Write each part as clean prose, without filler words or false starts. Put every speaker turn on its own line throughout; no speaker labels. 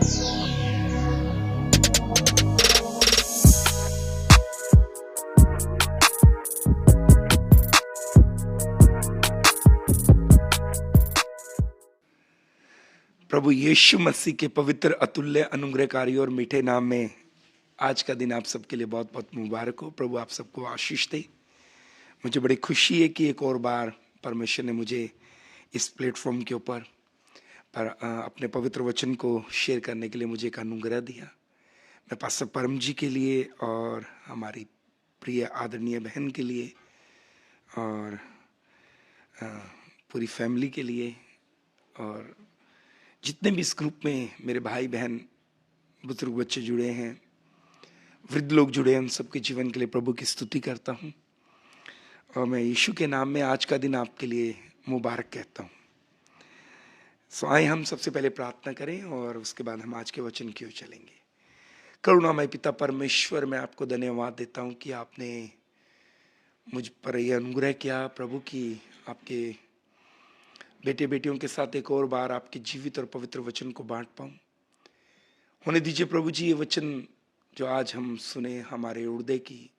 प्रभु यीशु मसीह के पवित्र, अतुल्य, अनुग्रहकारी और मीठे नाम में आज का दिन आप सबके लिए बहुत बहुत मुबारक हो। प्रभु आप सबको आशीष दे। मुझे बड़ी खुशी है कि एक और बार परमेश्वर ने मुझे इस प्लेटफॉर्म के ऊपर अपने पवित्र वचन को शेयर करने के लिए मुझे एक अनुग्रह दिया। मैं पास्टर परम जी के लिए और हमारी प्रिय आदरणीय बहन के लिए और पूरी फैमिली के लिए और जितने भी इस ग्रुप में मेरे भाई बहन, बुजुर्ग बच्चे जुड़े हैं, वृद्ध लोग जुड़े हैं, उन सबके जीवन के लिए प्रभु की स्तुति करता हूँ। और मैं यीशु के नाम में आज का दिन आपके लिए मुबारक कहता हूँ। सो आइए हम सबसे पहले प्रार्थना करें और उसके बाद हम आज के वचन की ओर चलेंगे। करुणामय पिता परमेश्वर, मैं आपको धन्यवाद देता हूँ कि आपने मुझ पर यह अनुग्रह किया प्रभु की आपके बेटे बेटियों के साथ एक और बार आपके जीवित और पवित्र वचन को बांट पाऊं। होने दीजिए प्रभु जी, ये वचन जो आज हम सुने हमारे हृदय की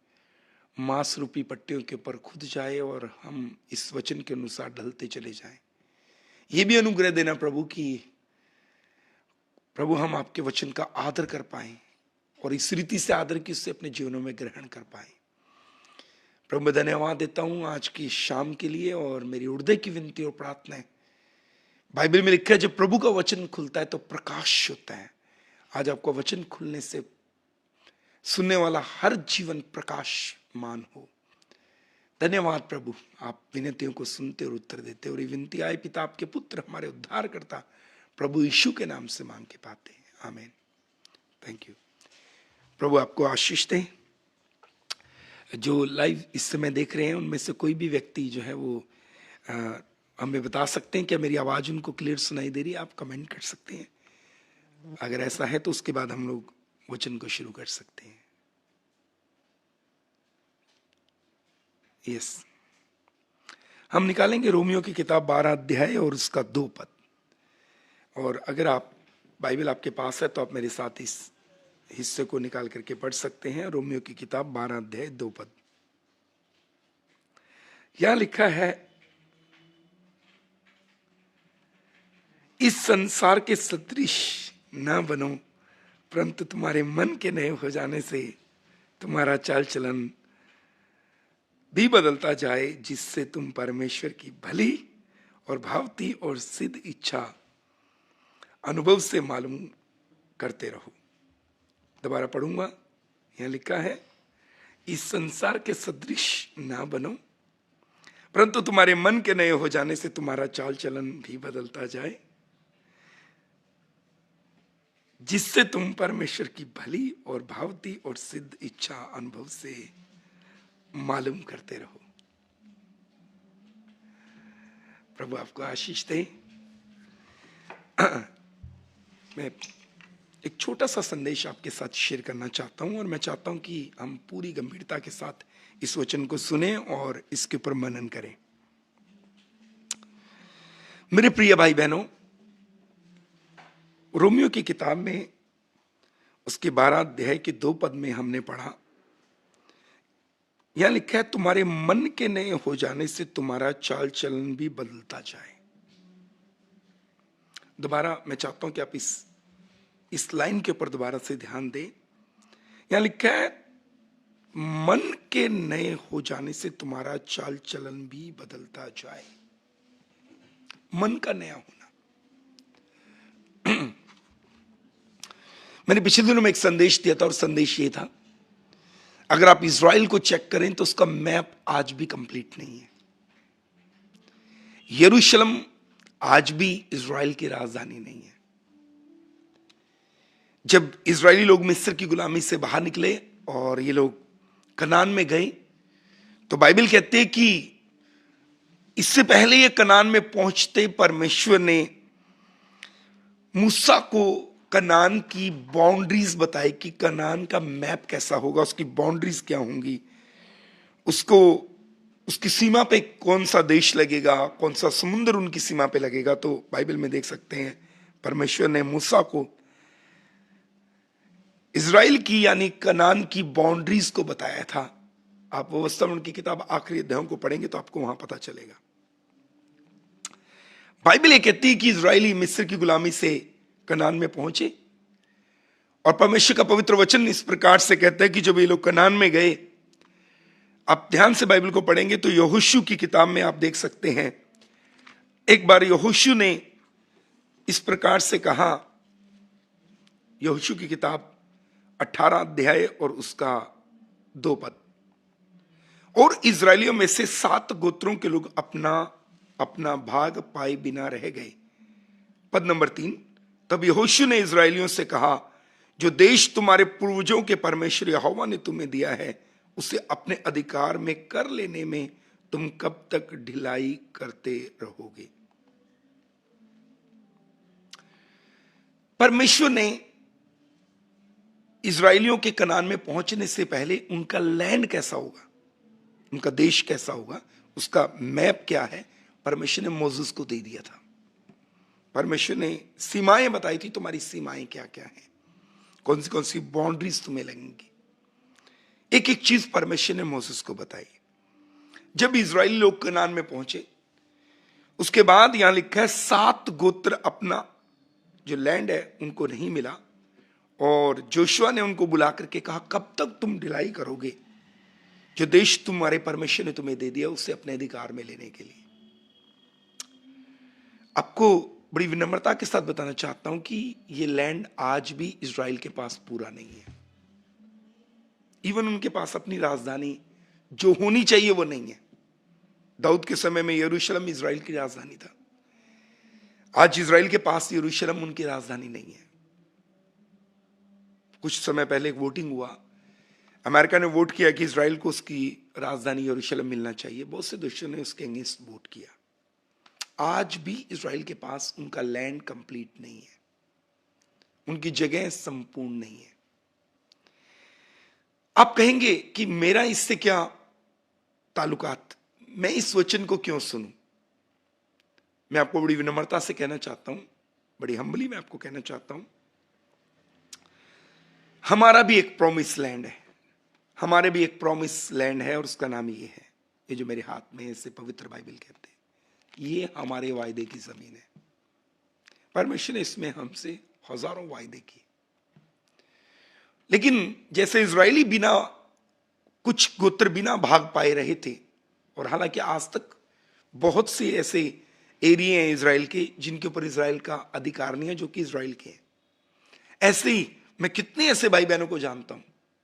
मांस रूपी पट्टियों के ऊपर खुद जाए और हम इस वचन के अनुसार ढलते चले जाएं। ये भी अनुग्रह देना प्रभु कि प्रभु हम आपके वचन का आदर कर पाएं और इस रीति से आदर की उससे अपने जीवनों में ग्रहण कर पाएं। प्रभु मैं धन्यवाद देता हूं आज की शाम के लिए और मेरी हृदय की विनती और प्रार्थना है। बाइबल में लिखा है जब प्रभु का वचन खुलता है तो प्रकाश होता है। आज आपका वचन खुलने से सुनने वाला हर जीवन प्रकाशमान हो। धन्यवाद प्रभु, आप विनतियों को सुनते और उत्तर देते और ये विनती आए पिता आपके पुत्र हमारे उद्धार करता प्रभु यीशु के नाम से मांग के पाते हैं, आमीन। Thank you. प्रभु आपको आशीष दे। जो लाइव इस समय देख रहे हैं उनमें से कोई भी व्यक्ति जो है वो हमें बता सकते हैं क्या मेरी आवाज़ उनको क्लियर सुनाई दे रही है? आप कमेंट कर सकते हैं। अगर ऐसा है तो उसके बाद हम लोग वचन को शुरू कर सकते हैं। यस, हम निकालेंगे रोमियो की किताब 12 अध्याय और उसका 2 पद। और अगर आप बाइबल आपके पास है तो आप मेरे साथ इस हिस्से को निकाल करके पढ़ सकते हैं। रोमियो की किताब 12 अध्याय 2 पद। यहां लिखा है, इस संसार के सदृश न बनो, परंतु तुम्हारे मन के नए हो जाने से तुम्हारा चाल चलन भी बदलता जाए, जिससे तुम परमेश्वर की भली और भावती और सिद्ध इच्छा अनुभव से मालूम करते रहो। दोबारा पढ़ूंगा। यहां लिखा है, इस संसार के सदृश ना बनो, परंतु तुम्हारे मन के नए हो जाने से तुम्हारा चाल चलन भी बदलता जाए, जिससे तुम परमेश्वर की भली और भावती और सिद्ध इच्छा अनुभव से मालूम करते रहो। प्रभु आपको आशीष दे। मैं एक छोटा सा संदेश आपके साथ शेयर करना चाहता हूं और मैं चाहता हूं कि हम पूरी गंभीरता के साथ इस वचन को सुने और इसके ऊपर मनन करें। मेरे प्रिय भाई बहनों, रोमियो की किताब में उसके 12 अध्याय के 2 पद में हमने पढ़ा, यहां लिखा है, तुम्हारे मन के नए हो जाने से तुम्हारा चाल चलन भी बदलता जाए। दोबारा मैं चाहता हूं कि आप इस लाइन के ऊपर दोबारा से ध्यान दें। यहां लिखा है, मन के नए हो जाने से तुम्हारा चाल चलन भी बदलता जाए। मन का नया होना। मैंने पिछले दिनों में एक संदेश दिया था और संदेश ये था, अगर आप इज़राइल को चेक करें तो उसका मैप आज भी कंप्लीट नहीं है। यरूशलेम आज भी इज़राइल की राजधानी नहीं है। जब इज़राइली लोग मिस्र की गुलामी से बाहर निकले और ये लोग कनान में गए, तो बाइबल कहते हैं कि इससे पहले ये कनान में पहुंचते परमेश्वर ने मूसा को कनान की बाउंड्रीज बताई कि कनान का मैप कैसा होगा, उसकी बाउंड्रीज क्या होंगी, उसको उसकी सीमा पे कौन सा देश लगेगा, कौन सा समुद्र उनकी सीमा पे लगेगा। तो बाइबल में देख सकते हैं परमेश्वर ने मूसा को इज़राइल की यानी कनान की बाउंड्रीज को बताया था। आप व्यवस्थापन की किताब आखिरी अध्यायों को पढ़ेंगे तो आपको वहां पता चलेगा। बाइबल ये कहती है कि इज़राइली मिस्र की गुलामी से कनान में पहुंचे, और परमेश्वर का पवित्र वचन इस प्रकार से कहता है कि जब ये लोग कनान में गए, आप ध्यान से बाइबल को पढ़ेंगे तो यहोशू की किताब में आप देख सकते हैं, एक बार यहोशू ने इस प्रकार से कहा, यहोशू की किताब 18 अध्याय और उसका 2 पद, और इज़राइलियों में से 7 गोत्रों के लोग अपना अपना भाग पाए बिना रह गए। पद नंबर 3, तब यहोशू ने इज़राइलियों से कहा, जो देश तुम्हारे पूर्वजों के परमेश्वर यहोवा ने तुम्हें दिया है, उसे अपने अधिकार में कर लेने में तुम कब तक ढिलाई करते रहोगे। परमेश्वर ने इज़राइलियों के कनान में पहुंचने से पहले उनका लैंड कैसा होगा, उनका देश कैसा होगा, उसका मैप क्या है, परमेश्वर ने मोसेस को दे दिया था। परमेश्वर ने सीमाएं बताई थी, तुम्हारी सीमाएं क्या क्या हैं, कौन सी बाउंड्रीज तुम्हें लगेंगी। एक एक चीज परमेश्वर ने मोसेस को बताई। जब इज़राइली लोग कनान में पहुंचे, उसके बाद यहां लिखा है 7 गोत्र अपना जो लैंड है उनको नहीं मिला, और जोशुआ ने उनको बुला करके कहा, कब तक तुम ढिलाई करोगे जो देश तुम्हारे परमेश्वर ने तुम्हें दे दिया उसे अपने अधिकार में लेने के लिए। आपको बड़ी विनम्रता के साथ बताना चाहता हूं कि यह लैंड आज भी इज़राइल के पास पूरा नहीं है। इवन उनके पास अपनी राजधानी जो होनी चाहिए वो नहीं है। दाऊद के समय में यरूशलेम इज़राइल की राजधानी था, आज इज़राइल के पास यरूशलेम उनकी राजधानी नहीं है। कुछ समय पहले एक वोटिंग हुआ, अमेरिका ने वोट किया कि इज़राइल को उसकी राजधानी यरूशलेम मिलना चाहिए। बहुत से देशों ने उसके अगेंस्ट वोट किया। आज भी इज़राइल के पास उनका लैंड कंप्लीट नहीं है, उनकी जगह संपूर्ण नहीं है। आप कहेंगे कि मेरा इससे क्या ताल्लुकात, मैं इस वचन को क्यों सुनूं? मैं आपको बड़ी विनम्रता से कहना चाहता हूं, बड़ी हम्बली मैं आपको कहना चाहता हूं, हमारा भी एक प्रॉमिस लैंड है, हमारे भी एक प्रॉमिस लैंड है, और उसका नाम ये है, ये जो मेरे हाथ में है इसे पवित्र बाइबल कहते हैं। ये हमारे वायदे की जमीन है। परमेश्वर ने इसमें हमसे हजारों वायदे किए, लेकिन जैसे इज़राइली बिना कुछ गोत्र बिना भाग पाए रहे थे, और हालांकि आज तक बहुत से ऐसे एरिया हैं इज़राइल के जिनके ऊपर इज़राइल का अधिकार नहीं है, जो कि इज़राइल के हैं। ऐसे ही मैं कितने ऐसे भाई बहनों को जानता हूं,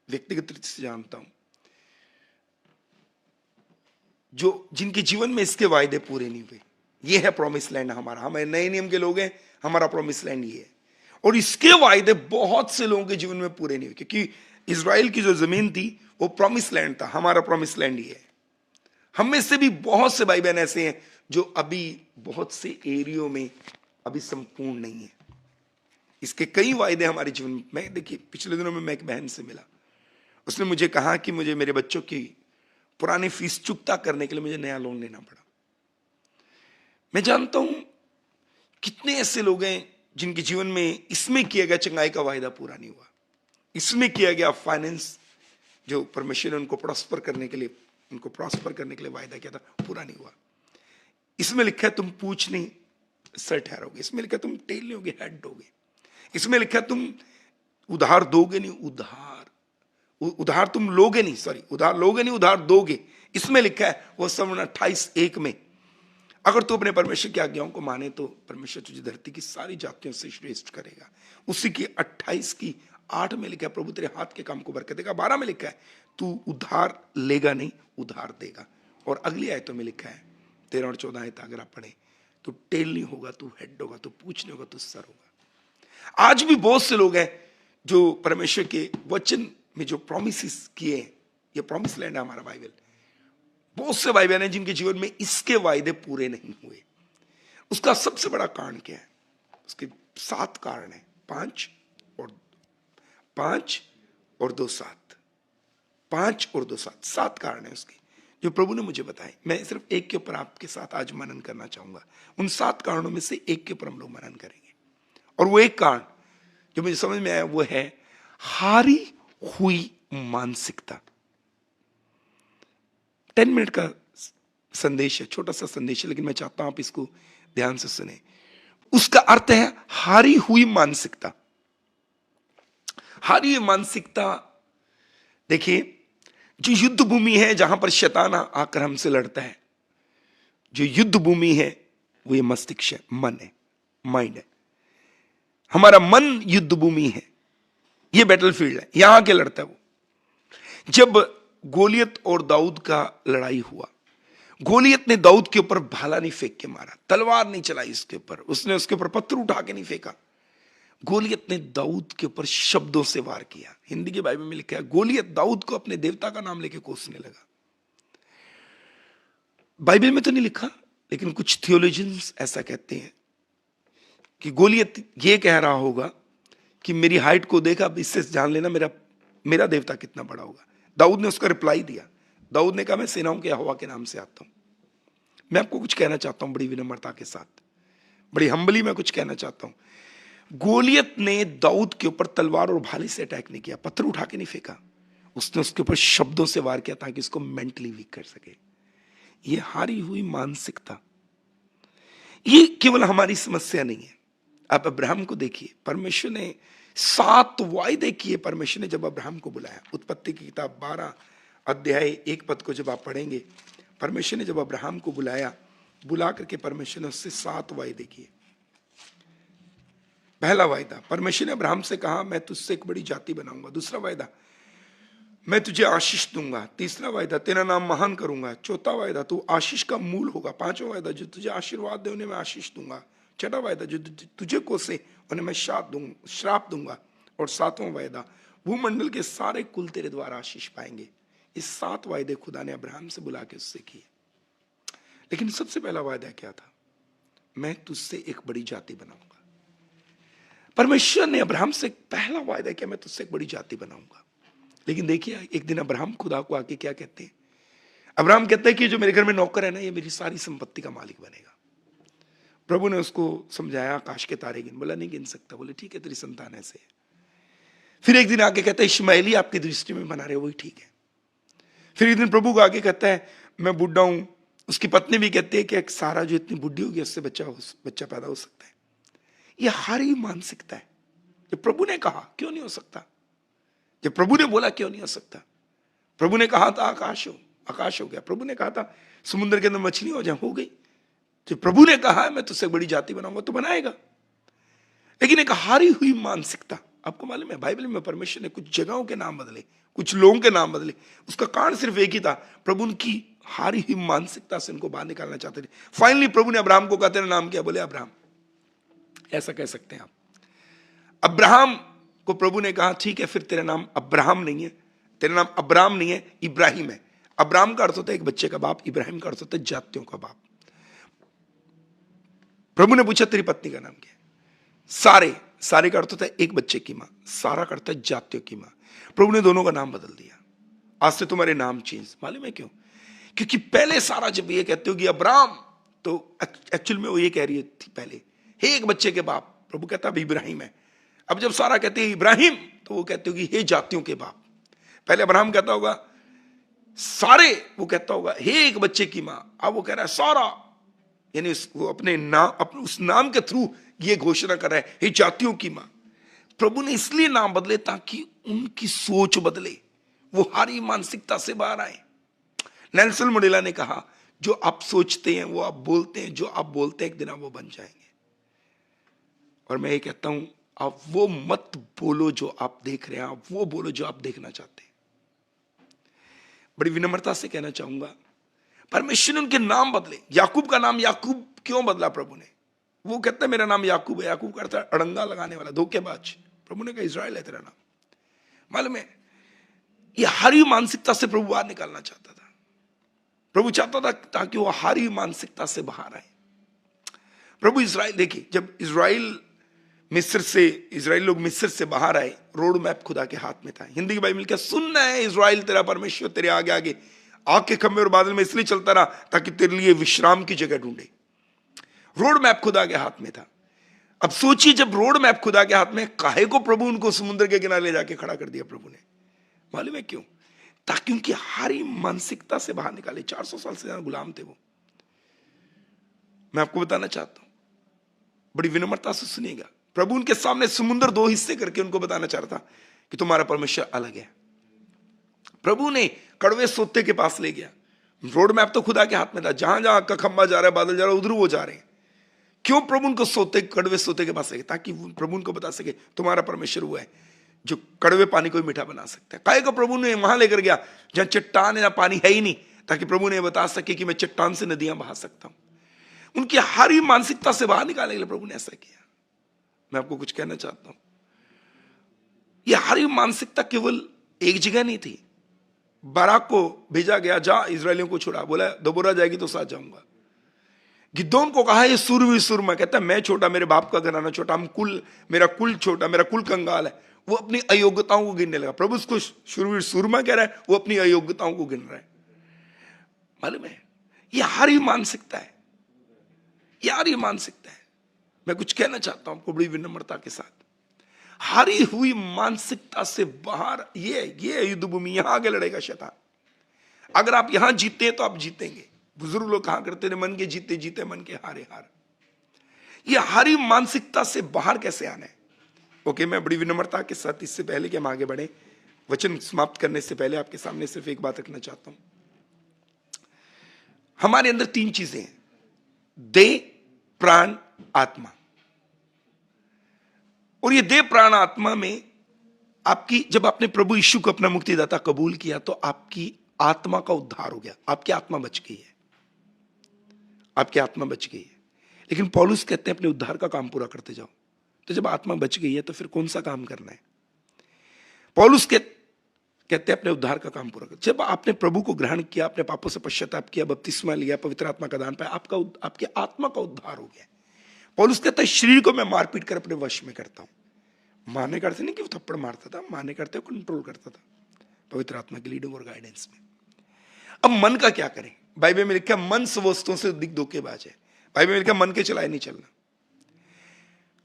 व्यक्तिगत रूप से जानता हूं, जो जिनके जीवन में इसके वायदे पूरे नहीं हुए। ये है प्रॉमिस लैंड हमारा, हमारे नए नियम के लोग हैं, हमारा प्रॉमिस लैंड ये है। और इसके वायदे बहुत से लोगों के जीवन में पूरे नहीं हुए, क्योंकि इज़राइल की जो जमीन थी वो प्रॉमिस लैंड था, हमारा प्रॉमिस लैंड ये है। हम में से भी बहुत से भाई बहन ऐसे हैं जो अभी बहुत से एरियो में अभी संपूर्ण नहीं है। इसके कई वायदे हमारे जीवन में। देखिए, पिछले दिनों में मैं एक बहन से मिला, उसने मुझे कहा कि मुझे मेरे बच्चों की पुरानी फीस चुकता करने के लिए मुझे नया लोन लेना पड़ा। मैं जानता हूं कितने ऐसे लोग हैं जिनके जीवन में इसमें किया गया चंगाई का वायदा पूरा नहीं हुआ, इसमें किया गया फाइनेंस जो परमेश्वर ने उनको प्रॉस्पर करने के लिए वायदा किया था, पूरा नहीं हुआ। इसमें लिखा है तुम पूछ नहीं सर ठहरोगे, इसमें लिखा है तुम टेल नहीं होगे हेड दोगे, इसमें लिखा है तुम उधार दोगे नहीं उधार तुम लोगे नहीं, सॉरी उधार लोगे नहीं उधार दोगे। इसमें लिखा है वो सवर्ण 28:1 में, अगर तू अपने परमेश्वर की आज्ञाओं को माने तो परमेश्वर तुझे धरती की सारी जातियों से श्रेष्ठ करेगा। उसी की 28:8 में लिखा है प्रभु तेरे हाथ के काम को बरकत देगा। 12 में लिखा है तू उधार लेगा नहीं उधार देगा। और अगली आयतों में लिखा है 13 और 14 आयत अगर आप पढ़े, तू टेल नहीं होगा तू हेड होगा, तू पूछ नहीं होगा तू सर होगा। आज भी बहुत से लोग हैं जो परमेश्वर के वचन में जो प्रॉमिसेस किए, ये प्रॉमिस लैंड है हमारा बाइबल। बहुत से भाई बहन हैं जिनके जीवन में इसके वायदे पूरे नहीं हुए। उसका सबसे बड़ा कारण क्या है? उसके 7 कारण है, 5 और 2 7, 5 और 2 7, 7 कारण है उसके, जो प्रभु ने मुझे बताए। मैं सिर्फ एक के ऊपर आपके साथ आज मनन करना चाहूंगा। उन 7 कारणों में से एक के ऊपर हम लोग मनन करेंगे। और वो एक कारण जो मुझे समझ में आया वो है, हारी हुई मानसिकता। 10 मिनट का संदेश है, छोटा सा संदेश है, लेकिन मैं चाहता हूं आप इसको ध्यान से सुने। उसका अर्थ है हारी हुई मानसिकता। हारी हुई मानसिकता, देखिए, जो युद्ध भूमि है जहां पर शैतान आकर हमसे लड़ता है, जो युद्ध भूमि है वो ये मस्तिष्क है, मन है, माइंड है। हमारा मन युद्ध भूमि है, ये बैटलफील्ड है, यहां के लड़ता है वो। जब गोलियत और दाऊद का लड़ाई हुआ, गोलियत ने दाऊद के ऊपर भाला नहीं फेंक के मारा, तलवार नहीं चलाई इसके ऊपर, उसने उसके ऊपर पत्थर उठा के नहीं फेंका। गोलियत ने दाऊद के ऊपर शब्दों से वार किया। हिंदी के बाइबल में लिखा है गोलियत दाऊद को अपने देवता का नाम लेके कोसने लगा। बाइबल में तो नहीं लिखा, लेकिन कुछ थियोलॉजियंस ऐसा कहते हैं कि गोलियत ये कह रहा होगा कि मेरी हाइट को देखा, अब इससे जान लेना मेरा देवता कितना बड़ा होगा। दाऊद ने उसका रिप्लाई दिया। दाऊद ने कहा मैं सेनाओं के यहोवा के नाम से आता हूं। मैं आपको कुछ कहना चाहता हूं बड़ी विनम्रता के साथ, बड़ी हम्बली में कुछ कहना चाहता हूं। गोलियत ने दाऊद के ऊपर तलवार और भाले से अटैक नहीं किया, पत्थर उठा के नहीं फेंका, उसने उसके ऊपर शब्दों से वार किया ताकि इसको मेंटली वीक कर सके। ये हारी हुई मानसिकता, ये केवल हमारी समस्या नहीं है। आप अब्राहम को देखिए, परमेश्वर ने 7 वायदे किए। परमेश्वर ने जब अब्राहम को बुलाया, उत्पत्ति की किताब 12 अध्याय 1 पद को जब आप पढ़ेंगे, परमेश्वर ने जब अब्राहम को बुलाया, बुला करके परमेश्वर ने उससे 7 वायदे किए। पहला वायदा, परमेश्वर ने अब्राहम से कहा मैं तुझसे एक बड़ी जाति बनाऊंगा। दूसरा वायदा, मैं तुझे आशीष दूंगा। तीसरा वायदा, तेरा नाम महान करूंगा। चौथा वायदा, तू आशीष का मूल होगा। पांचवा वायदा, जो तुझे आशीर्वाद दे उन्हें मैं आशीष दूंगा। छठा वायदा, जो तुझे कोसे उन्हें मैं श्राप दूंगा। और सातवां वायदा, भूमंडल के सारे कुल तेरे द्वारा आशीष पाएंगे। ये 7 वायदे खुदा ने अब्राहम से बुला के उससे किए। लेकिन सबसे पहला वायदा क्या था? मैं तुझसे एक बड़ी जाति बनाऊंगा। परमेश्वर ने अब्राहम से पहला वायदा किया, मैं तुझसे एक बड़ी जाति बनाऊंगा। लेकिन देखिए, एक दिन अब्राहम खुदा को आके क्या कहते हैं? अब्राहम कहते हैं कि जो मेरे घर में नौकर है ना, ये मेरी सारी संपत्ति का मालिक बनेगा। प्रभु ने उसको समझाया, आकाश के तारे गिन। बोला नहीं गिन सकता। बोले ठीक है, तेरी संतान ऐसे है। फिर एक दिन आके कहता है इश्माएली आपकी दृष्टि में बना रहे हो, वही ठीक है। फिर एक दिन प्रभु को आके कहता है मैं बुढ़ा हूं। उसकी पत्नी भी कहती है कि सारा जो इतनी बुढ़ी होगी उससे बच्चा पैदा हो सकता है। यह हारी मानसिकता है। जब प्रभु ने कहा क्यों नहीं हो सकता, जब प्रभु ने बोला क्यों नहीं हो सकता। प्रभु ने कहा था आकाश हो गया। प्रभु ने कहा था समुद्र के अंदर मछली हो जाए, हो गई। जब प्रभु ने कहा है मैं तुझसे बड़ी जाति बनाऊंगा, तो बनाएगा। लेकिन एक हारी हुई मानसिकता, आपको मालूम है बाइबल में परमेश्वर ने कुछ जगहों के नाम बदले, कुछ लोगों के नाम बदले। उसका कारण सिर्फ एक ही था, प्रभु उनकी हारी हुई मानसिकता से उनको बाहर निकालना चाहते थे। फाइनली प्रभु ने अब्राहम को कहा तेरा नाम क्या? बोले अब्राहम। ऐसा कह सकते हैं आप। अब्राहम को प्रभु ने कहा ठीक है, फिर तेरा नाम अब्राहम नहीं है, तेरा नाम अब्राहम नहीं है, इब्राहिम है। अब्राहम का अर्थ होता है एक बच्चे का बाप, इब्राहिम का अर्थ होता है जातियों का बाप। प्रभु ने पूछा तेरी पत्नी का नाम क्या है? सारे का अर्थ होता है एक बच्चे की मां, सारा का अर्थ है जातियों की मां। प्रभु ने दोनों का नाम बदल दिया। आज से तुम्हारे नाम चेंज। मालूम है क्यों? क्योंकि पहले सारा जब ये कहते हो कि अब्राहम, तो एक्चुअल में वो ये कह रही थी पहले हे एक बच्चे के बाप। प्रभु कहता अब इब्राहिम है। अब जब सारा कहते हैं इब्राहिम, तो वो कहते होगी हे जातियों के बाप। पहले अब्राहम कहता होगा सारे, वो कहता होगा हे एक बच्चे की मां। अब वो कह रहा है सारा, यानी वो अपने उस नाम के थ्रू ये घोषणा कर रहा है हे जातियों की मां। प्रभु ने इसलिए नाम बदले ताकि उनकी सोच बदले, वो हारी मानसिकता से बाहर आए। नेल्सन मंडेला ने कहा जो आप सोचते हैं वो आप बोलते हैं, जो आप बोलते हैं एक दिन आप वो बन जाएंगे। और मैं ये कहता हूं आप वो मत बोलो जो आप देख रहे हैं, आप वो बोलो जो आप देखना चाहते हैं। बड़ी विनम्रता से कहना चाहूंगा, परमेश्वर ने उनके नाम बदले। याकूब का नाम याकूब क्यों बदला प्रभु ने? वो कहता है मेरा नाम याकूब है। याकूब का अर्थ है अड़ंगा लगाने वाला, धोखेबाज। प्रभु ने कहा इज़राइल है तेरा नाम। मालूम है, ये हारी मानसिकता से प्रभु बाहर निकालना चाहता था। प्रभु चाहता था ताकि वो हारी मानसिकता से बाहर आए। प्रभु इज़राइल, देखिए जब इज़राइल लोग मिस्र से बाहर आए, रोड मैप खुदा के हाथ में था। हिंदी की बाइबल क्या सुनना है, इज़राइल तेरा परमेश्वर तेरे आगे आगे आग के खंभे और बादल में इसलिए चलता रहा ताकि तेरे लिए विश्राम की जगह ढूंढे। रोड मैप खुदा के हाथ में था। अब सोचिए, जब रोड मैप खुदा के हाथ में, काहे को प्रभु उनको समुद्र के किनारे ले जाके खड़ा कर दिया प्रभु ने? मालूम है क्यों? ताकि उनकी हारी मानसिकता से बाहर निकाले। 400 साल से ज्यादा गुलाम थे वो। मैं आपको बताना चाहता हूं, बड़ी विनम्रता से सुनिएगा। प्रभु उनके सामने समुद्र 2 हिस्से करके उनको बताना चाह रहा था कि तुम्हारा परमेश्वर अलग है। प्रभु ने कड़वे सोते के पास ले गया। रोड मैप तो खुदा के हाथ में था, जहां जहां का खंबा जा रहा है, बादल जा रहा है, उधर वो जा रहे हैं। क्यों प्रभु उनको कड़वे सोते के पास ले गए? ताकि प्रभु उनको बता सके तुम्हारा परमेश्वर वो है जो कड़वे पानी को भी मीठा बना सकता है। काहे को प्रभु ने वहां लेकर गया जहां चट्टान है, पानी है ही नहीं, ताकि प्रभु ने बता सके कि मैं चट्टान से नदियां बहा सकता हूं। उनकी हारी मानसिकता से बाहर निकालने के लिए प्रभु ने ऐसा किया। मैं आपको कुछ कहना चाहता हूं, यह हारी मानसिकता केवल एक जगह नहीं थी। बाराक को भेजा गया, जा इजरायलियों को छुड़ा। बोला दोबारा जाएगी तो साथ जाऊंगा। गिदोन को कहा ये सूरवीर सूरमा, कहता है मैं छोटा, मेरे बाप का घराना छोटा, मेरा कुल छोटा, मेरा कुल कंगाल है। वो अपनी अयोग्यताओं को गिनने लगा। प्रभु उसको शूरवीर सूरमा कह रहा है, वो अपनी अयोग्यताओं को गिन रहा है। मालूम है, ये हारी मानसिकता है, यार ये मानसिकता है। मैं कुछ कहना चाहता हूं आपको बड़ी विनम्रता के साथ। हारी हुई मानसिकता से बाहर, ये युद्ध भूमि, यहां आगे लड़ेगा शैतान। अगर आप यहां जीते तो आप जीतेंगे। बुजुर्ग लोग कहा करते थे, मन के जीते जीते मन के हारे हार। ये हारी मानसिकता से बाहर कैसे आना है? ओके, मैं बड़ी विनम्रता के साथ, इससे पहले कि हम आगे बढ़े, वचन समाप्त करने से पहले आपके सामने सिर्फ एक बात रखना चाहता हूं। हमारे अंदर 3 चीजें हैं, देह, प्राण, आत्मा। और ये देह, प्राण, आत्मा में आपकी, जब आपने प्रभु यीशु को अपना मुक्तिदाता कबूल किया तो आपकी आत्मा का उद्धार हो गया। आपकी आत्मा बच गई है, आपकी आत्मा बच गई है। लेकिन पौलुस कहते हैं अपने उद्धार का काम पूरा करते जाओ। तो जब आत्मा बच गई है तो फिर कौन सा काम करना है? पौलुस कहते हैं अपने उद्धार का काम पूरा कर। जब आपने प्रभु को ग्रहण किया, अपने पापों से पश्चाताप किया, बपतिस्मा लिया, पवित्र आत्मा का दान पाया, आपकी आत्मा का उद्धार हो गया। पौलुस कहता है शरीर को मैं मारपीट कर अपने वश में करता हूं। मारने करते नहीं कि वो थप्पड़ मारता था, मारने करते कंट्रोल करता था पवित्र आत्मा की लीडिंग और गाइडेंस में। अब मन का क्या करें? बाइबल में लिखा मन सब वस्तुओं से अधिक धोखेबाज है। बाइबल में लिखा मन के चलाए नहीं चलना।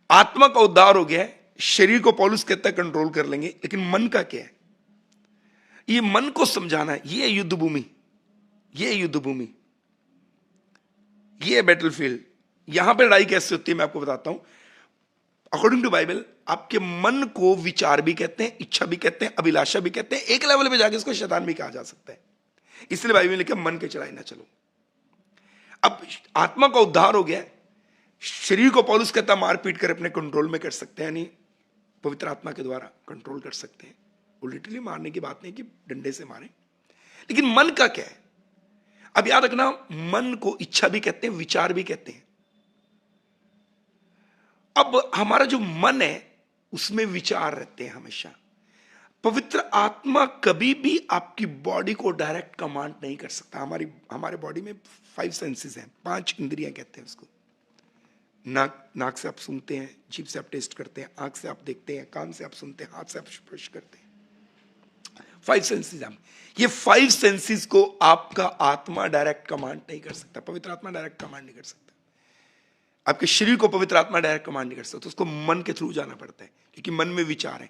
आत्मा का उद्धार हो गया, शरीर को पौलुस कहता है कंट्रोल कर लेंगे, लेकिन मन का क्या है? ये मन को समझाना है। ये युद्ध भूमि, ये युद्ध भूमि, ये बैटलफील्ड। यहां पर लड़ाई कैसे होती है मैं आपको बताता हूं। अकॉर्डिंग टू बाइबल आपके मन को विचार भी कहते हैं, इच्छा भी कहते हैं, अभिलाषा भी कहते हैं। एक लेवल पे जाके इसको शैतान भी कहा जा सकता है। इसलिए बाइबल में लिखा मन के चलाए ना चलो। अब आत्मा का उद्धार हो गया, शरीर को पौलुस कहता मारपीट कर अपने कंट्रोल में कर सकते हैं, यानी पवित्र आत्मा के द्वारा कंट्रोल कर सकते हैं। वो लिटरली मारने की बात नहीं कि डंडे से मारे। लेकिन मन का क्या है? अब याद रखना, मन को इच्छा भी कहते हैं, विचार भी कहते हैं। अब हमारा जो मन है उसमें विचार रहते हैं हमेशा। पवित्र आत्मा कभी भी आपकी बॉडी को डायरेक्ट कमांड नहीं कर सकता। हमारे बॉडी में 5 सेंसेस हैं, 5 इंद्रियां कहते हैं उसको। नाक से आप सुनते हैं, जीभ से आप टेस्ट करते हैं, आंख से आप देखते हैं, कान से आप सुनते हैं, हाथ से आप स्पर्श करते हैं। 5 सेंसेस हैं। ये 5 सेंसेस को आपका आत्मा डायरेक्ट कमांड नहीं कर सकता। पवित्र आत्मा डायरेक्ट कमांड नहीं कर सकता। आपके शरीर को पवित्र आत्मा डायरेक्ट कमांड नहीं कर सकता, तो उसको मन के थ्रू जाना पड़ता है, क्योंकि मन में विचार है।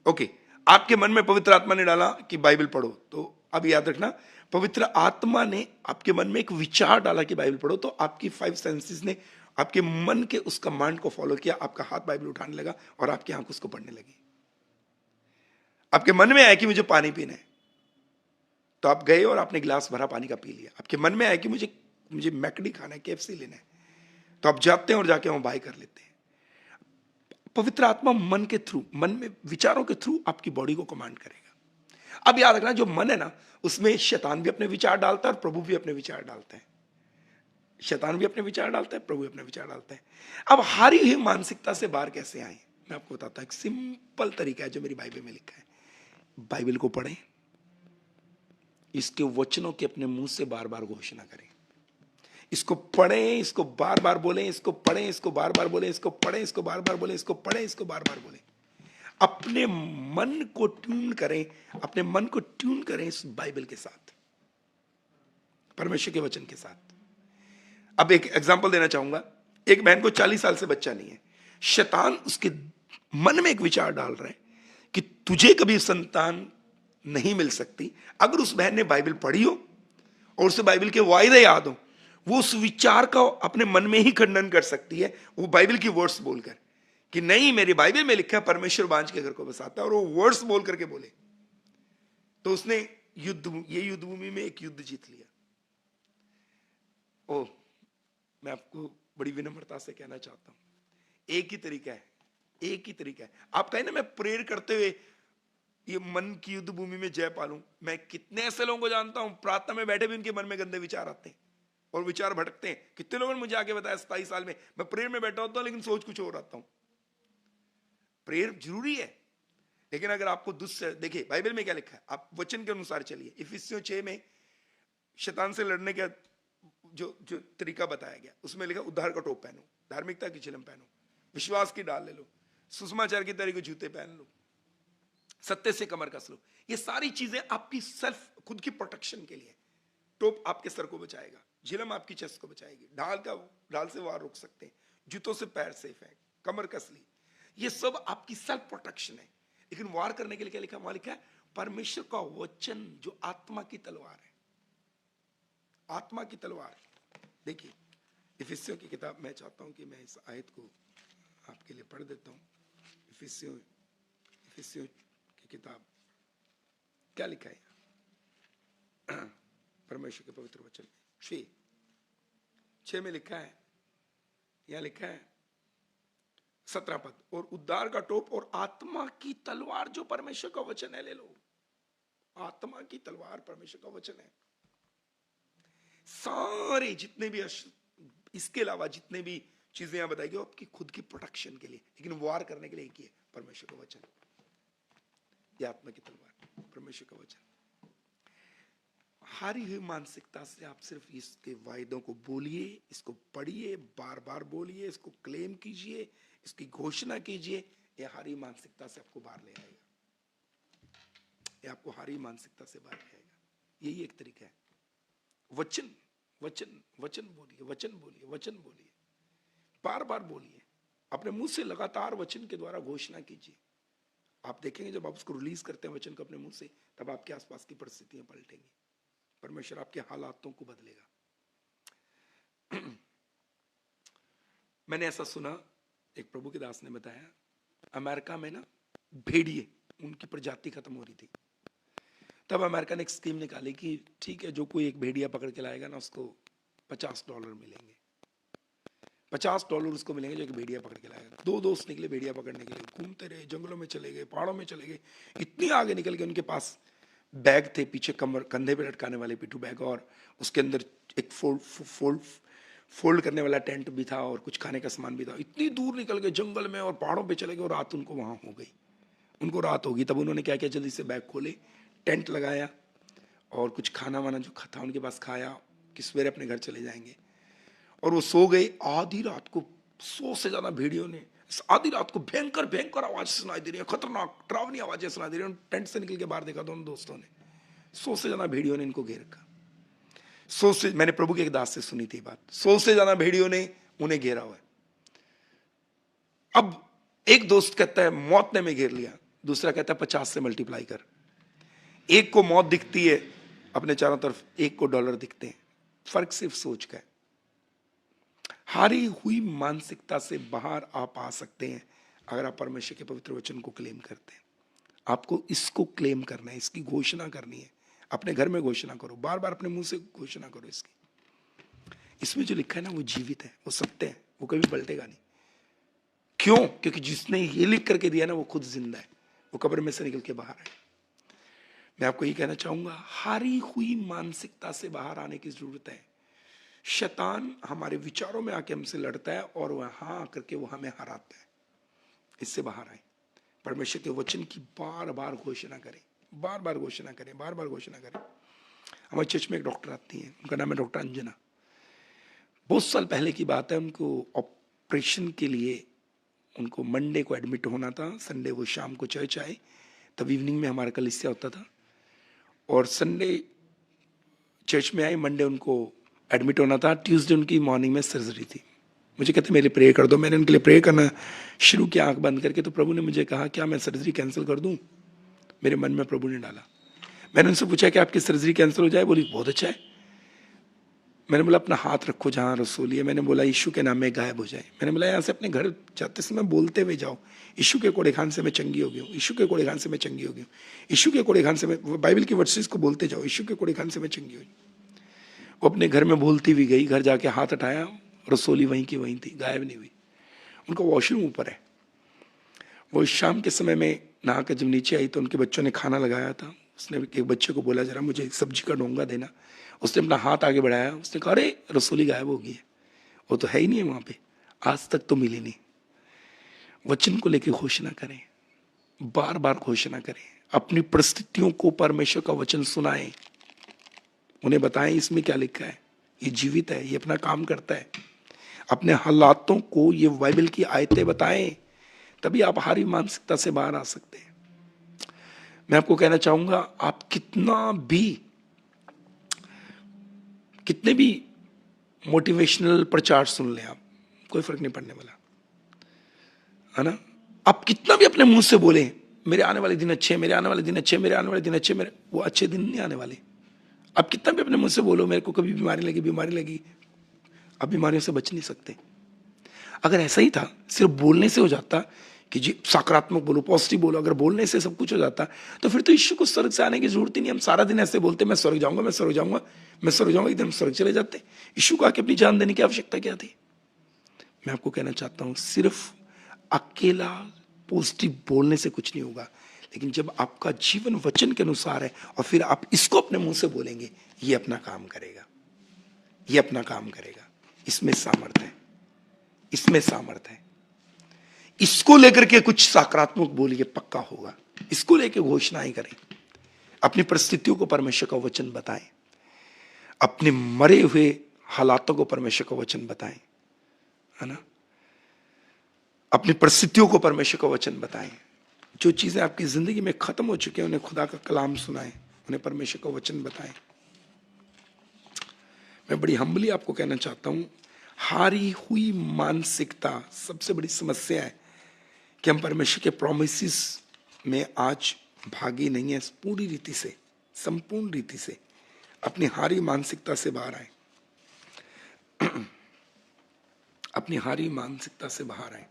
ओके, आपके मन में पवित्र आत्मा ने डाला कि बाइबल पढ़ो, तो अब याद रखना, पवित्र आत्मा ने आपके मन में एक विचार डाला कि बाइबल पढ़ो, तो आपकी 5 सेंसेस ने आपके मन के उस कमांड को फॉलो किया। आपका हाथ बाइबल उठाने लगा और आपकी आंख उसको पढ़ने लगी। आपके मन में आया कि मुझे पानी पीना है, तो आप गए और आपने गिलास भरा पानी का पी लिया। आपके मन में आया कि मुझे मैकडी खाना है, KFC लेना है, तो आप जाते हैं और जाके वहां बाय कर लेते हैं। पवित्र आत्मा मन के थ्रू, मन में विचारों के थ्रू आपकी बॉडी को कमांड करेगा। अब याद रखना, जो मन है ना, उसमें शैतान भी अपने विचार डालता है और प्रभु भी अपने विचार डालता है। शैतान भी अपने विचार डालता है, प्रभु भी अपने विचार डालता है। अब हारी हुई मानसिकता से बाहर कैसे आए, मैं आपको बताता हूं। एक सिंपल तरीका है जो मेरी बाइबल में लिखा है। बाइबल को पढ़ें, इसके वचनों के अपने मुंह से बार बार घोषणा करें। इसको पढ़ें, इसको बार बार बोलें, इसको पढ़ें, इसको बार बार बोलें, इसको पढ़ें, इसको बार बार बोलें, इसको पढ़ें, इसको बार बार बोलें। अपने मन को ट्यून करें, अपने मन को ट्यून करें इस बाइबल के साथ, परमेश्वर के वचन के साथ। अब एक एग्जांपल देना चाहूंगा। एक बहन को 40 साल से बच्चा नहीं है, शैतान उसके मन में एक विचार डाल रहा है कि तुझे कभी संतान नहीं मिल सकती। अगर उस बहन ने बाइबल पढ़ी हो और उसे बाइबल के वायदे याद हो, वो उस विचार का अपने मन में ही खंडन कर सकती है, वो बाइबल की वर्ड्स बोलकर कि नहीं, मेरी बाइबल में लिखा है परमेश्वर बांझ के घर को बसाता है, और वो वर्ड्स बोल करके बोले, तो उसने युद्ध भूमि में एक युद्ध जीत लिया। ओ, मैं आपको बड़ी विनम्रता से कहना चाहता हूं, एक ही तरीका है, एक ही तरीका है। आप कहें ना मैं प्रेयर करते हुए ये मन की युद्ध भूमि में जय पालूं। मैं कितने ऐसे लोगों को जानता हूं, प्रार्थना में बैठे भी उनके मन में गंदे विचार आते हैं और विचार भटकते हैं। कितने लोगों ने मुझे आके बताया 27 साल में मैं प्रेयर में बैठा होता हूं लेकिन सोच कुछ और आता हूं। प्रेयर जरूरी है, लेकिन अगर आपको दुष्ट, देखिए बाइबल में क्या लिखा है, आप वचन के अनुसार चलिए। इफिसियों 6 में शैतान से लड़ने का जो तरीका बताया गया, उसमें लिखा उद्धार का टोप पहनो, धार्मिकता की चिलम पहनो, विश्वास की डाल ले लो, सुसमाचार की तरह के जूते पहन लो, सत्य से कमर कस लो। ये सारी चीजें आपकी सेल्फ खुद की प्रोटेक्शन के लिए। टोप आपके सर को बचाएगा, झिलम आपकी चेस्ट को बचाएगी, ढाल से वार रोक सकते हैं, जूतों से पैर सेफ है, कमर कस ली, ये सब आपकी सेल्फ प्रोटेक्शन है। लेकिन वार करने के लिए क्या लिखा, वहां लिखा है परमेश्वर का वचन जो आत्मा की तलवार है, आत्मा की तलवार। देखिए इफिसियों की किताब, मैं चाहता हूं कि मैं इस आयत को आपके लिए पढ़ देता हूं। इफिसियों की किताब क्या लिखा है परमेश्वर के पवित्र वचन में 6 में लिखा है, यहां लिखा है 17 पद, और उद्धार का टोप और आत्मा की तलवार जो परमेश्वर का वचन है ले लो। आत्मा की तलवार परमेश्वर का वचन है। सारे जितने भी इसके अलावा जितने भी चीजें यहां बताई गई आपकी खुद की प्रोटेक्शन के लिए, लेकिन वार करने के लिए एक ही है, परमेश्वर का वचन। यह आत्मा की तलवार परमेश्वर का वचन। हारी हुई मानसिकता से आप सिर्फ इसके वायदों को बोलिए, इसको पढ़िए, बार बार बोलिए, इसको क्लेम कीजिए, इसकी घोषणा कीजिए। यह हारी मानसिकता से आपको बाहर ले आएगा, यह आपको हारी मानसिकता से बाहर ले आएगा। यही एक तरीका है। वचन वचन वचन बोलिए, वचन बोलिए, वचन बोलिए, बार बार बोलिए, अपने मुंह से लगातार वचन के द्वारा घोषणा कीजिए। आप देखेंगे जब आप उसको रिलीज करते हैं वचन को अपने मुंह से, तब आपके आसपास की परिस्थितियां पलटेंगी, परमेश्वर आपके हालातों को बदलेगा। मैंने ऐसा सुना, एक प्रभु के दास ने बताया, अमेरिका में ना भेड़िए, उनकी प्रजाति खत्म हो रही थी। तब अमेरिका ने एक स्कीम निकाली कि ठीक है, जो कोई एक भेड़िया पकड़ के लाएगा ना, उसको $50 मिलेंगे। $50 उसको मिलेंगे जो एक भेड़िया पकड़ के लाएगा। 2 दोस्त निकले भेड़िया पकड़ने के लिए, घूमते रहे, जंगलों में चले गए, पहाड़ों में चले गए, इतनी आगे निकल के उनके पास बैग थे, पीछे कंधे पे लटकाने वाले पिट्ठू बैग, और उसके अंदर एक फोल्ड करने वाला टेंट भी था और कुछ खाने का सामान भी था। इतनी दूर निकल गए जंगल में और पहाड़ों पे चले गए, और रात उनको वहां हो गई, उनको रात होगी। तब उन्होंने क्या किया, जल्दी से बैग खोले, टेंट लगाया और कुछ खाना वाना जो था उनके पास खाया कि सवेरे अपने घर चले जाएंगे, और वो सो गए। आधी रात को 100 से ज्यादा भेड़ियों ने, आधी रात को भयंकर भयंकर आवाज सुनाई दे रही है, खतरनाक डरावनी आवाजें सुनाई दे रही है। टेंट से निकल के बाहर देखा, दोनों दोस्तों ने 100 से ज्यादा भेड़ियों ने इनको घेर रखा। 100 से, मैंने प्रभु के एक दास से सुनी थी बात, 100 से ज्यादा भेड़ियों ने उन्हें घेरा हुआ है। अब एक दोस्त कहता है मौत ने हमें घेर लिया, दूसरा कहता है 50 से मल्टीप्लाई कर। एक को मौत दिखती है अपने चारों तरफ, एक को $, दिखते हैं। फर्क सिर्फ सोच का है। हारी हुई मानसिकता से बाहर आप आ सकते हैं अगर आप परमेश्वर के पवित्र वचन को क्लेम करते हैं। आपको इसको क्लेम करना है, इसकी घोषणा करनी है। अपने घर में घोषणा करो, बार बार अपने मुंह से घोषणा करो इसकी। इसमें जो लिखा है ना वो जीवित है, वो सत्य है, वो कभी पलटेगा नहीं। क्यों? क्योंकि जिसने ये लिख करके दिया ना वो खुद जिंदा है, वो कब्र में से निकल के बाहर है। मैं आपको ये कहना चाहूंगा, हारी हुई मानसिकता से बाहर आने की जरूरत है। शैतान हमारे विचारों में आके हमसे लड़ता है और वहां आकर के वो हमें हराता है। इससे बाहर आए, परमेश्वर के वचन की बार बार घोषणा करें, बार बार घोषणा करें, बार बार घोषणा करें। हमारे चर्च में एक डॉक्टर आती हैं, उनका नाम है डॉक्टर अंजना। बहुत साल पहले की बात है, उनको ऑपरेशन के लिए उनको मंडे को एडमिट होना था। संडे वो शाम को चर्च आए, तब इवनिंग में हमारा कलीसिया होता था, और संडे चर्च में आए, मंडे उनको एडमिट होना था, ट्यूसडे उनकी मॉर्निंग में सर्जरी थी। मुझे कहते मेरे लिए प्रे कर दो। मैंने उनके लिए प्रे करना शुरू किया आंख बंद करके, तो प्रभु ने मुझे कहा क्या मैं सर्जरी कैंसिल कर दूं? मेरे मन में प्रभु ने डाला। मैंने उनसे पूछा कि आपकी सर्जरी कैंसिल हो जाए? बोली बहुत अच्छा है। मैंने बोला अपना हाथ रखो जहां रसूली है। मैंने बोला यीशु के नाम में गायब हो जाए। मैंने बोला यहाँ से अपने घर जाते समय बोलते हुए जाओ, यीशु के कोड़े खान से मैं चंगी हो गई हूँ, यीशु के कोड़े खान से मैं चंगी हो गई हूँ, यीशु के कोड़े खान से मैं, बाइबल की वर्सेस को बोलते जाओ, यीशु के कोड़े खान से मैं चंगी हुई। वो अपने घर में बोलती हुई गई, घर जाके हाथ हटाया, रसोली वहीं की वहीं थी, गायब नहीं हुई। उनका वॉशरूम ऊपर है। वो शाम के समय में नहा कर जब नीचे आई तो उनके बच्चों ने खाना लगाया था। उसने एक बच्चे को बोला जरा मुझे सब्जी का डोंगा देना। उसने अपना हाथ आगे बढ़ाया, उसने कहा अरे रसोली गायब हो गई है, वो तो है ही नहीं है वहां पे, आज तक तो मिली नहीं। वचन को लेकर घोषणा करें, बार बार घोषणा करें, अपनी परिस्थितियों को परमेश्वर का वचन सुनाएं, उन्हें बताएं इसमें क्या लिखा है, ये जीवित है, ये अपना काम करता है। अपने हालातों को ये बाइबल की आयतें बताएं, तभी आप हारी मानसिकता से बाहर आ सकते हैं। मैं आपको कहना चाहूंगा आप कितने भी मोटिवेशनल प्रचार सुन लें, आप कोई फर्क नहीं पड़ने वाला, है ना। आप कितना भी अपने मुंह से बोलें मेरे आने वाले दिन अच्छे, मेरे आने वाले दिन अच्छे, मेरे आने वाले दिन अच्छे, मेरे वो अच्छे दिन नहीं आने वाले। आप कितना भी अपने मुंह से बोलो मेरे को कभी बीमारी लगी, आप बीमारियों से बच नहीं सकते। अगर ऐसा ही था, सिर्फ बोलने से हो जाता कि जी सकारात्मक बोलो, पॉजिटिव बोलो, अगर बोलने से सब कुछ हो जाता तो फिर तो यीशु को स्वर्ग से आने की जरूरत ही नहीं। हम सारा दिन ऐसे बोलते मैं स्वर्ग जाऊंगा, मैं स्वर्ग जाऊंगा, मैं स्वर्ग जाऊंगा, एकदम स्वर्ग चले जाते। यीशु को आके अपनी जान देने की आवश्यकता क्या थी? मैं आपको कहना चाहता हूं सिर्फ अकेला पॉजिटिव बोलने से कुछ नहीं होगा, लेकिन जब आपका जीवन वचन के अनुसार है और फिर आप इसको अपने मुंह से बोलेंगे, ये अपना काम करेगा, ये अपना काम करेगा। इसमें सामर्थ्य है, इसमें सामर्थ्य है। इसको लेकर के कुछ सकारात्मक बोलिए, पक्का होगा। इसको लेकर घोषणाएं करें, अपनी परिस्थितियों को परमेश्वर का वचन बताएं, अपने मरे हुए हालातों को परमेश्वर का वचन बताएं, है ना। अपनी परिस्थितियों को परमेश्वर का वचन बताएं। जो चीजें आपकी जिंदगी में खत्म हो चुकी हैं उन्हें खुदा का कलाम सुनाएं, उन्हें परमेश्वर का वचन बताएं। मैं बड़ी हम्बली आपको कहना चाहता हूं, हारी हुई मानसिकता सबसे बड़ी समस्या है कि हम परमेश्वर के प्रोमिसेस में आज भागी नहीं है। पूरी रीति से, संपूर्ण रीति से अपनी हारी मानसिकता से बाहर आए, अपनी हारी मानसिकता से बाहर आए।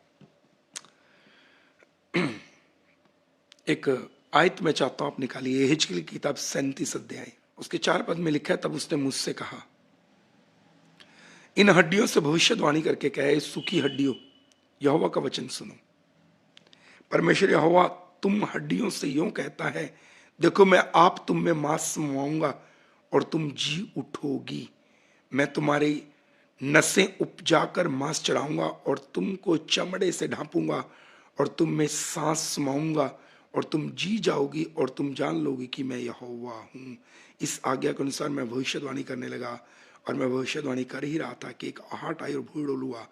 एक आयत मैं चाहता हूं आप निकालिए, हिजकिय्याह की किताब 37 अध्याय, उसके 4 पद में लिखा है, तब उसने मुझसे कहा इन हड्डियों से भविष्यवाणी करके कहे, सूखी हड्डियों यहोवा का वचन सुनो। परमेश्वर यहोवा तुम हड्डियों से यूं कहता है, देखो मैं आप तुम में मांस समाऊंगा और तुम जी उठोगी। मैं तुम्हारी नसें उपजाकर मांस चढ़ाऊंगा और तुमको चमड़े से ढांपूंगा और तुम में सांस समाऊंगा और तुम जी जाओगी और तुम जान लोगी कि मैं यहोवा हूं। इस आज्ञा के अनुसार मैं भविष्यवाणी करने लगा और मैं भविष्यवाणी कर ही रहा था कि एक आहट आई और भूड़ हुआ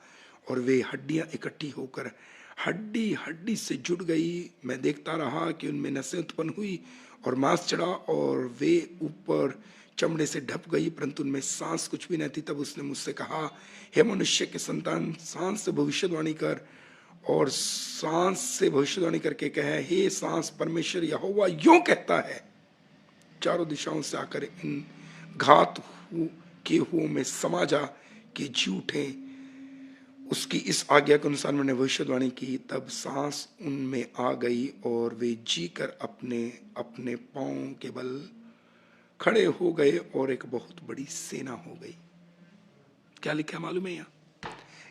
और वे हड्डियां इकट्ठी होकर हड्डी हड्डी से जुड़ गई। मैं देखता रहा कि उनमें नसें उत्पन्न हुई और मांस चढ़ा और वे ऊपर चमड़े से ढप गई, परंतु उनमें सांस कुछ भी नहीं थी। तब उसने मुझसे कहा, हे मनुष्य के संतान, सांस से भविष्यवाणी कर और सांस से भविष्यवाणी करके कहे, हे सांस, परमेश्वर यहोवा यूं कहता है, चारों दिशाओं से आकर इन घात के हुओं में समा जा कि जी उठे। उसकी इस आज्ञा के अनुसार मैंने भविष्यवाणी की, तब सांस उनमें आ गई और वे जी कर अपने अपने पांवों के बल खड़े हो गए और एक बहुत बड़ी सेना हो गई। क्या लिखा है मालूम है?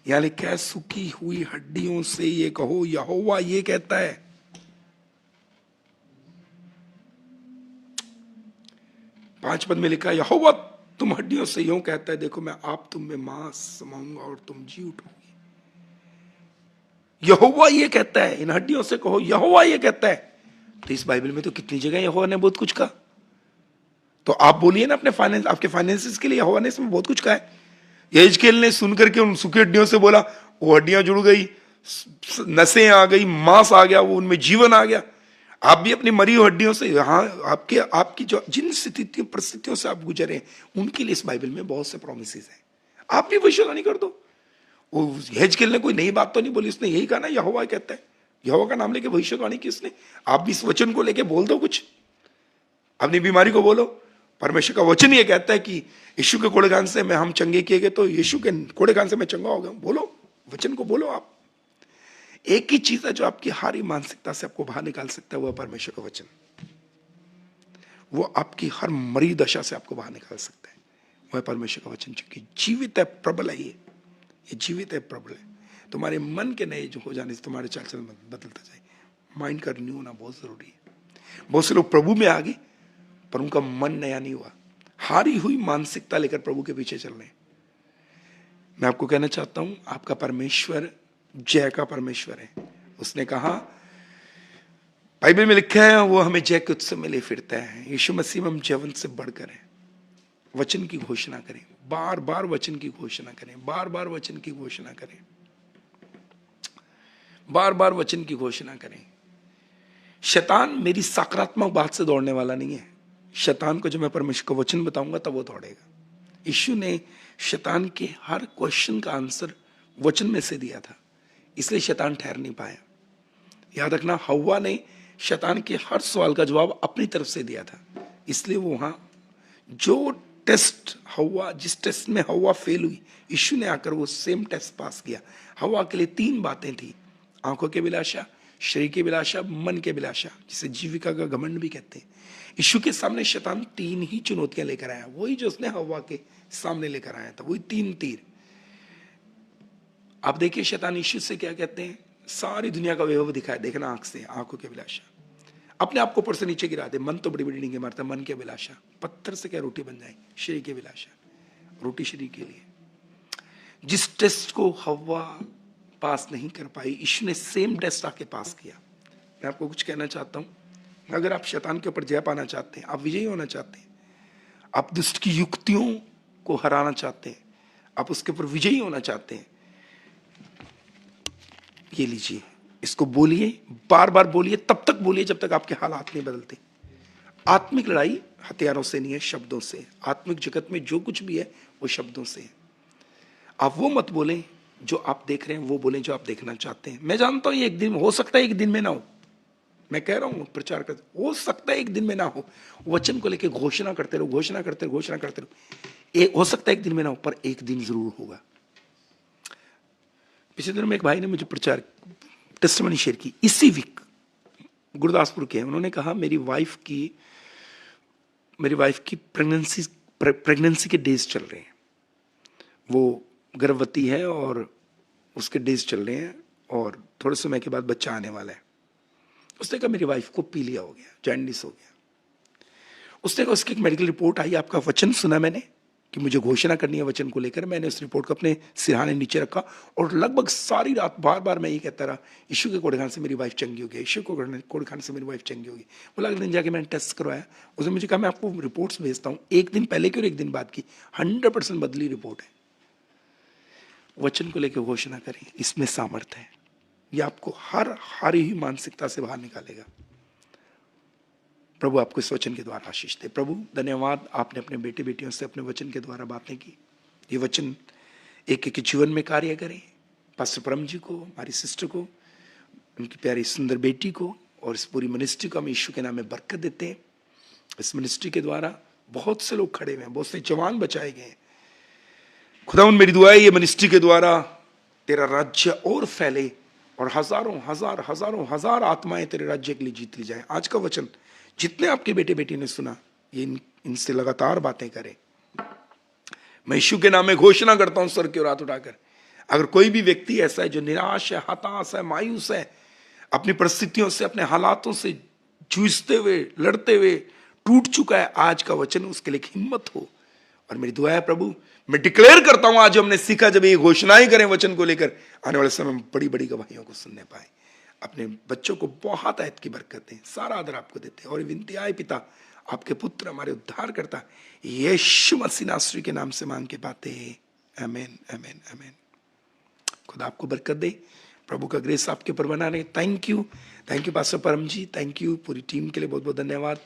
यहां लिखा है, सूखी हुई हड्डियों से ये कहो, यहोवा ये कहता है। 5 पद में लिखा है, यहोवा तुम हड्डियों से यूं कहता है, देखो मैं आप तुम में मांस समाऊंगा और तुम जी उठोगे। यहोवा ये कहता है, इन हड्डियों से कहो यहोवा ये कहता है। तो इस बाइबल में तो कितनी जगह यहोवा ने बहुत कुछ कहा। तो आप बोलिए ना अपने फाइनेंस, आपके फाइनेंसेस के लिए यहोवा ने इसमें बहुत कुछ कहा है। हिजकिय्याह ने सुन करके उन सूखी हड्डियों से बोला, वो हड्डियां जुड़ गई, नसें आ गई, मांस आ गया, वो उनमें जीवन आ गया। आप भी अपनी मरी हुई हड्डियों से, यहाँ आपकी जो जिन स्थितियों परिस्थितियों से आप गुजरे उनके लिए इस बाइबल में बहुत से प्रोमिसेस हैं। आप भी भविष्यवाणी कर दो, वो हेजकेल ने कोई नई बात तो नहीं बोली, उसने यही कहा ना यहोवा कहता है, यहोवा का नाम लेके भविष्यवाणी की उसने। आप भी इस वचन को लेके बोल दो, कुछ अपनी बीमारी को बोलो। परमेश्वर का वचन ये कहता है कि यीशु के कोड़ेखान से मैं हम चंगे किए गए, तो यीशु के कोड़ेखान से मैं चंगा हो गया। बोलो, वचन को बोलो आप। एक ही चीज है जो आपकी हारी मानसिकता से आपको बाहर निकाल सकता है, वो परमेश्वर का वचन। वो आपकी हर मरी दशा से आपको बाहर निकाल सकता है, वो है परमेश्वर का वचन, क्योंकि जीवित है, प्रबल है। ये जीवित है, प्रबल है। तुम्हारे मन के नए जो हो जाने से तुम्हारे चाल चलन बदलता जाए। माइंड का रिन्यू होना बहुत जरूरी है। बहुत से लोग प्रभु में आ गए पर उनका मन नया नहीं हुआ, हारी हुई मानसिकता लेकर प्रभु के पीछे चल रहे हैं। मैं आपको कहना चाहता हूं, आपका परमेश्वर जय का परमेश्वर है। उसने कहा, बाइबल में लिखा है, वो हमें जय के उत्सव में ले फिरता है। यीशु मसीह में हम जयवंत से बढ़कर हैं। वचन की घोषणा करें, बार बार वचन की घोषणा करें, बार बार वचन की घोषणा करें, बार बार वचन की घोषणा करें। शैतान मेरी सकारात्मक बात से दौड़ने वाला नहीं है। शैतान को जो मैं परमेश्वर का वचन बताऊंगा तब वो दौड़ेगा। यीशु ने शैतान के हर क्वेश्चन का आंसर वचन में से दिया था, इसलिए शैतान ठहर नहीं पाया। याद रखना, हव्वा ने शैतान के हर सवाल का जवाब अपनी तरफ से दिया था, इसलिए वो वहां जो टेस्ट हव्वा, जिस टेस्ट में हव्वा फेल हुई, यीशु ने आकर वो सेम टेस्ट पास किया। हव्वा के लिए 3 बातें थी, आंखों की अभिलाषा, शरीर की अभिलाषा, मन की अभिलाषा, जिसे जीविका का घमंड भी कहते हैं। यीशु के सामने शैतान 3 ही चुनौतियां लेकर आया, वही जो उसने हव्वा के सामने लेकर आया था, वही 3 तीर। आप देखिए शैतान यीशु से क्या कहते हैं, सारी दुनिया का वैभव दिखाए, देखना आंख से, आंखों की अभिलाषा, अपने आप को ऊपर से नीचे गिरा दे। मन तो बड़ी बड़ी डींगे मारता, मन की अभिलाषा, पत्थर से क्या रोटी बन जाए। शरीर की अभिलाषा, रोटी शरीर के लिए। जिस टेस्ट को हव्वा पास नहीं कर पाई, यीशु ने सेम टेस्ट आके पास किया। मैं आपको कुछ कहना चाहता हूं, अगर आप शैतान के ऊपर जय पाना चाहते हैं, आप विजयी होना चाहते हैं, आप दुष्ट की युक्तियों को हराना चाहते हैं, आप उसके ऊपर विजयी होना चाहते हैं, ये लीजिए, इसको बोलिए, बार बार बोलिए, तब तक बोलिए जब तक आपके हालात नहीं बदलते। आत्मिक लड़ाई हथियारों से नहीं है, शब्दों से। आत्मिक जगत में जो कुछ भी है वो शब्दों से है। आप वो मत बोलें जो आप देख रहे हैं, वो बोलें जो आप देखना चाहते हैं। मैं जानता हूं ये एक दिन हो सकता है, एक दिन में ना हो। मैं कह रहा हूं, प्रचार करते, हो सकता है एक दिन में ना हो। वचन को लेकर घोषणा करते रहो, घोषणा करते रहो, घोषणा करते रहो। हो सकता है एक दिन में ना हो, पर एक दिन जरूर होगा। पिछले दिनों में एक भाई ने मुझे प्रचार टेस्टिमनी शेयर की, इसी वीक, गुरदासपुर के। उन्होंने कहा मेरी वाइफ की प्रेगनेंसी के डेज चल रहे हैं, वो गर्भवती है और उसके डेज चल रहे हैं और थोड़े समय के बाद बच्चा आने वाला है। उसने कहा मेरी वाइफ को पीलिया हो गया, जॉन्डिस हो गया। उसने कहा उसकी एक मेडिकल रिपोर्ट आई, आपका वचन सुना मैंने कि मुझे घोषणा करनी है वचन को लेकर। मैंने उस रिपोर्ट को अपने सिरहाने नीचे रखा और लगभग सारी रात बार बार मैं ये कहता रहा, यीशु के कोड़ेखान से मेरी वाइफ चंगी हो गई, यीशु के कोड़ेखान से मेरी वाइफ चंगी होगी। बोला अगले दिन जाके मैंने टेस्ट करवाया, उसने मुझे कहा मैं आपको रिपोर्ट्स भेजता हूँ, एक दिन पहले की और एक दिन बाद की 100% बदली रिपोर्ट है। वचन को लेकर घोषणा करें, इसमें सामर्थ्य है। यह आपको हर हारी हुई मानसिकता से बाहर निकालेगा। प्रभु आपको इस वचन के द्वारा आशीष दे। प्रभु धन्यवाद, आपने अपने बेटे बेटियों से अपने वचन के द्वारा बातें की। ये वचन एक एक जीवन में कार्य करें। पास्टर परम जी को, हमारी सिस्टर को, उनकी प्यारी सुंदर बेटी को और इस पूरी मिनिस्ट्री को हम यीशु के नाम में बरकत देते हैं। इस मिनिस्ट्री के द्वारा बहुत से लोग खड़े हुए हैं, बहुत से जवान बचाए गए हैं। खुदावंद मेरी दुआ है ये मिनिस्ट्री के द्वारा तेरा राज्य और फैले और हजारों हजार हजारों हजार आत्माएं तेरे राज्य के लिए जीत ली जाए। आज का वचन जितने आपके बेटे बेटी ने सुना, ये इनसे लगातार बातें करें। मैं यीशु के नाम में घोषणा करता हूं सर की ओर हाथ उठाकर, अगर कोई भी व्यक्ति ऐसा है जो निराश है, हताश है, मायूस है, अपनी परिस्थितियों से, अपने हालातों से जूझते हुए, लड़ते हुए टूट चुका है, आज का वचन उसके लिए हिम्मत हो। और मेरी दुआ है प्रभु, मैं डिक्लेयर करता हूं आज हमने सीखा, जब ये घोषणाएं करें वचन को लेकर, आने वाले समय में बड़ी बड़ी गवाहियों को सुनने पाए। अपने बच्चों को बहुत आयत की बरकत दें, सारा आदर आपको देते हैं और विनती आए पिता, आपके पुत्र हमारे उद्धार करता यीशु मसीह नासरी के नाम से मांग के पाते हैं, आमीन आमीन आमीन। खुदा आपको बरकत दे, प्रभु का ग्रेस आपके ऊपर बना रहे। थैंक यू पास्टर परम जी, थैंक यू पूरी टीम के लिए बहुत बहुत धन्यवाद।